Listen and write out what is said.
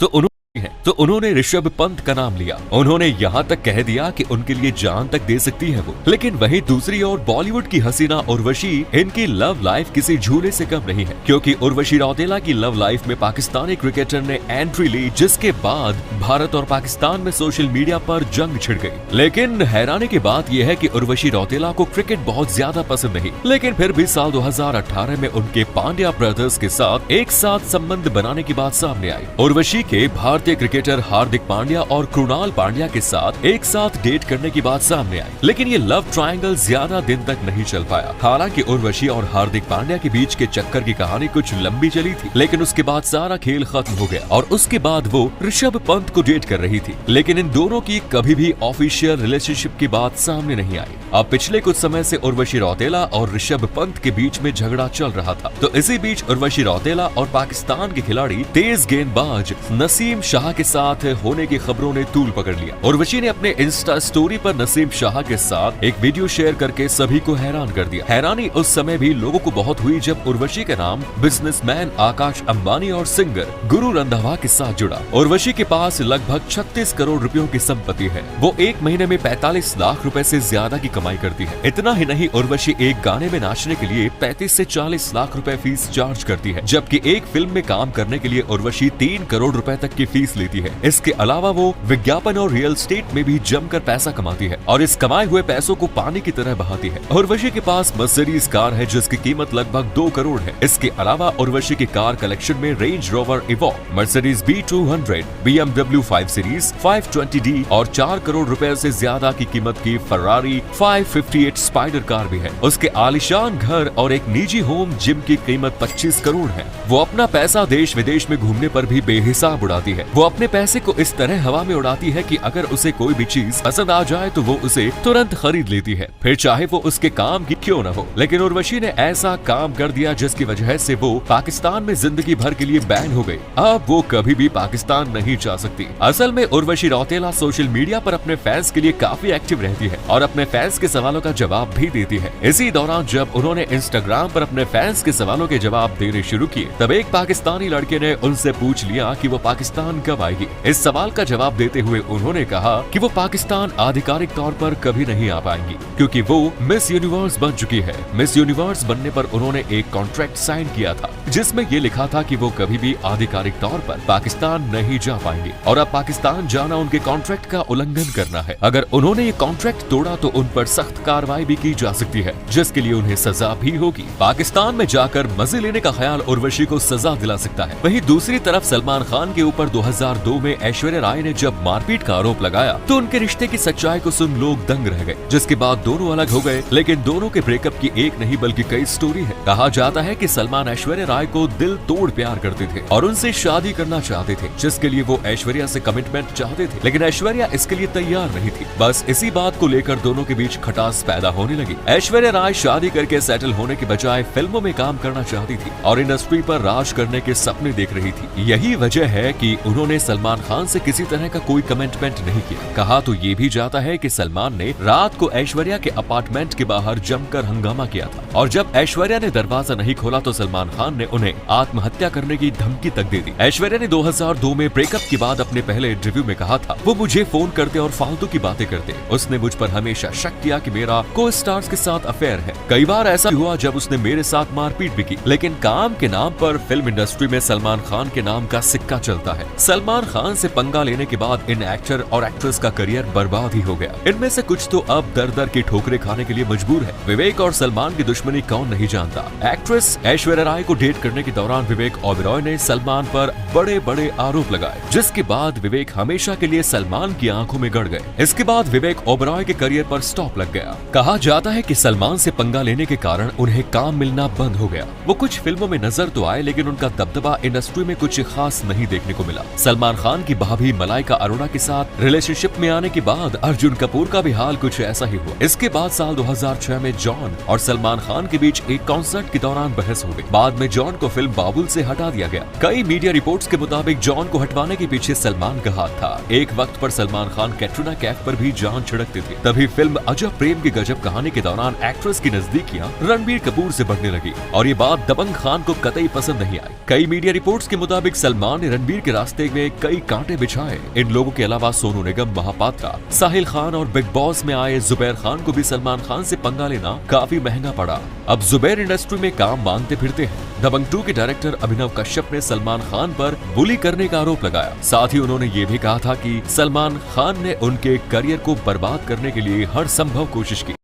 तो उन्होंने ऋषभ पंत का नाम लिया। उन्होंने यहाँ तक कह दिया कि उनके लिए जान तक दे सकती है वो। लेकिन वहीं दूसरी ओर बॉलीवुड की हसीना उर्वशी, इनकी लव लाइफ किसी झूले से कम नहीं है, क्योंकि उर्वशी रौतेला की लव लाइफ में पाकिस्तानी क्रिकेटर ने एंट्री ली, जिसके बाद भारत और पाकिस्तान में सोशल मीडिया पर जंग छिड़ गई। लेकिन हैरानी की बात यह है कि उर्वशी रौतेला को क्रिकेट बहुत ज्यादा पसंद नहीं, लेकिन फिर भी साल 2018 में उनके पांड्या ब्रदर्स के साथ एक साथ संबंध बनाने की बात सामने आई। उर्वशी के भारतीय क्रिकेटर हार्दिक पांड्या और कृणाल पांड्या के साथ एक साथ डेट करने की बात सामने आई, लेकिन ये लव ट्रायंगल ज्यादा दिन तक नहीं चल पाया। हालांकि उर्वशी और हार्दिक पांड्या के बीच के चक्कर की कहानी कुछ लंबी चली थी, लेकिन उसके बाद सारा खेल खत्म हो गया और उसके बाद वो ऋषभ पंत को डेट कर रही थी। लेकिन इन दोनों की कभी भी ऑफिशियल रिलेशनशिप की बात सामने नहीं आई। अब पिछले कुछ समय से उर्वशी रौतेला और ऋषभ पंत के बीच में झगड़ा चल रहा था, तो इसी बीच उर्वशी रौतेला और पाकिस्तान के खिलाड़ी तेज गेंदबाज नसीम शाह के साथ होने की खबरों ने तूल पकड़ लिया। उर्वशी ने अपने इंस्टा स्टोरी पर नसीम शाह के साथ एक वीडियो शेयर करके सभी को हैरान कर दिया। हैरानी उस समय भी लोगों को बहुत हुई जब उर्वशी का नाम बिजनेसमैन आकाश अंबानी और सिंगर गुरु रंधावा के साथ जुड़ा। उर्वशी के पास लगभग 36 करोड़ रुपयों की संपत्ति है। वो एक महीने में 45 लाख रुपए से ज्यादा की कमाई करती है। इतना ही नहीं, उर्वशी एक गाने में नाचने के लिए 35 से 40 लाख रुपए फीस चार्ज करती है, जबकि एक फिल्म में काम करने के लिए उर्वशी 3 करोड़ रुपए तक की फीस लेती है। इसके अलावा वो विज्ञापन और रियल एस्टेट में भी जमकर पैसा कमाती है और इस कमाए हुए पैसों को पानी की तरह बहाती है। उर्वशी के पास मर्सिडीज कार है जिसकी कीमत लगभग 2 करोड़ है। इसके अलावा उर्वशी के कार कलेक्शन में Range Rover Evoque, Mercedes B200, BMW 5 series 520D और 4 करोड़ रुपए से ज्यादा की कीमत की फरारी 558 स्पाइडर कार भी है। उसके आलीशान घर और एक निजी होम जिम की कीमत 25 करोड़ है। वो अपना पैसा देश विदेश में घूमने पर भी बेहिसाब उड़ाती है। वो अपने पैसे को इस तरह हवा में उड़ाती है कि अगर उसे कोई भी चीज पसंद आ जाए तो वो उसे तुरंत खरीद लेती है, फिर चाहे वो उसके काम की क्यों न हो। लेकिन उर्वशी ने ऐसा काम कर दिया जिसकी वजह से वो पाकिस्तान में जिंदगी भर के लिए बैन हो गई। अब वो कभी भी पाकिस्तान नहीं जा सकती। असल में उर्वशी रौतेला सोशल मीडिया पर अपने फैंस के लिए काफी एक्टिव रहती है और अपने फैंस के सवालों का जवाब भी देती है। इसी दौरान जब उन्होंने इंस्टाग्राम पर अपने फैंस के सवालों के जवाब देने शुरू किए, तब एक पाकिस्तानी लड़के ने उनसे पूछ लिया कि वो पाकिस्तान कब आएगी। इस सवाल का जवाब देते हुए उन्होंने कहा कि वो पाकिस्तान आधिकारिक तौर पर कभी नहीं आ पाएंगी, क्योंकि वो मिस यूनिवर्स बन चुकी है। मिस यूनिवर्स बनने पर उन्होंने एक कॉन्ट्रैक्ट साइन किया था जिसमें ये लिखा था कि वो कभी भी आधिकारिक तौर पर पाकिस्तान नहीं जा पाएंगे और अब पाकिस्तान जाना उनके कॉन्ट्रैक्ट का उल्लंघन करना है। अगर उन्होंने ये कॉन्ट्रैक्ट तोड़ा तो उन पर सख्त कार्रवाई भी की जा सकती है, जिसके लिए उन्हें सजा भी होगी। पाकिस्तान में जाकर मजे लेने का ख्याल उर्वशी को सजा दिला सकता है। वहीं दूसरी तरफ सलमान खान के ऊपर 2002 में ऐश्वर्या राय ने जब मारपीट का आरोप लगाया तो उनके रिश्ते की सच्चाई को सुन लोग दंग रह गए, जिसके बाद दोनों अलग हो गए। लेकिन दोनों के ब्रेकअप की एक नहीं बल्कि कई स्टोरी है। कहा जाता है कि सलमान ऐश्वर्या राय को दिल तोड़ प्यार करते थे और उनसे शादी करना चाहते थे, जिसके लिए वो ऐश्वर्या से कमिटमेंट चाहते थे, लेकिन ऐश्वर्या इसके लिए तैयार नहीं थी। बस इसी बात को लेकर दोनों के बीच खटास पैदा होने लगी। ऐश्वर्या राय शादी करके सेटल होने के बजाय फिल्मों में काम करना चाहती थी और इंडस्ट्री पर राज करने के सपने देख रही थी। यही वजह है कि उन्होंने सलमान खान से किसी तरह का कोई कमिटमेंट नहीं किया। कहा तो ये भी जाता है कि सलमान ने रात को ऐश्वर्या के अपार्टमेंट के बाहर जमकर हंगामा किया था और जब ऐश्वर्या ने दरवाजा नहीं खोला तो सलमान खान ने उन्हें आत्महत्या करने की धमकी तक दे दी। ऐश्वर्या ने 2002 में ब्रेकअप के बाद अपने पहले इंटरव्यू में कहा था, वो मुझे फोन करते और फालतू की बातें करते। उसने मुझ पर हमेशा शक किया कि मेरा को स्टार्स के साथ अफेयर है। कई बार ऐसा हुआ जब उसने मेरे साथ मारपीट भी की, लेकिन काम के नाम पर फिल्म इंडस्ट्री में सलमान खान के नाम का सिक्का चलता है। सलमान खान से पंगा लेने के बाद इन एक्टर और एक्ट्रेस का करियर बर्बाद ही हो गया। इनमें से कुछ तो अब दर दर की ठोकरें खाने के लिए मजबूर है। विवेक और सलमान की दुश्मनी कौन नहीं जानता। एक्ट्रेस ऐश्वर्या राय को डेट करने के दौरान विवेक ओबेरॉय ने सलमान पर बड़े बड़े आरोप लगाए, जिसके बाद विवेक हमेशा के लिए सलमान की आंखों में गड़ गए। इसके बाद विवेक ओबेरॉय के करियर पर स्टॉप लग गया। कहा जाता है कि सलमान से पंगा लेने के कारण उन्हें काम मिलना बंद हो गया। वो कुछ फिल्मों में नजर तो आए, लेकिन उनका दबदबा इंडस्ट्री में कुछ खास नहीं देखने को मिला। सलमान खान की भाभी मलाइका अरोड़ा के साथ रिलेशनशिप में आने के बाद अर्जुन कपूर का भी हाल कुछ ऐसा ही हुआ। इसके बाद साल 2006 में जॉन और सलमान खान के बीच एक कॉन्सर्ट के दौरान बहस हो गई। बाद में जॉन को फिल्म बाबुल से हटा दिया गया। कई मीडिया रिपोर्ट्स के मुताबिक जॉन को हटवाने के पीछे सलमान का हाथ था। एक वक्त पर सलमान खान कैटरीना कैफ पर भी जान छिड़कते थे। तभी फिल्म अजब प्रेम की गजब कहानी के दौरान एक्ट्रेस की नजदीकियां रणबीर कपूर से बढ़ने लगी और ये बात दबंग खान को कतई पसंद नहीं आई। कई मीडिया रिपोर्ट्स के मुताबिक सलमान ने रणबीर के रास्ते में कई कांटे बिछाए। इन लोगों के अलावा सोनू निगम, महापात्रा, साहिल खान और बिग बॉस में आए जुबैर खान को भी सलमान खान से पंगा लेना काफी महंगा पड़ा। अब जुबैर इंडस्ट्री में काम मांगते फिरते हैं। दबंग 2 के डायरेक्टर अभिनव कश्यप ने सलमान खान पर बुली करने का आरोप लगाया। साथ ही उन्होंने ये भी कहा था कि सलमान खान ने उनके करियर को बर्बाद करने के लिए हर संभव कोशिश की।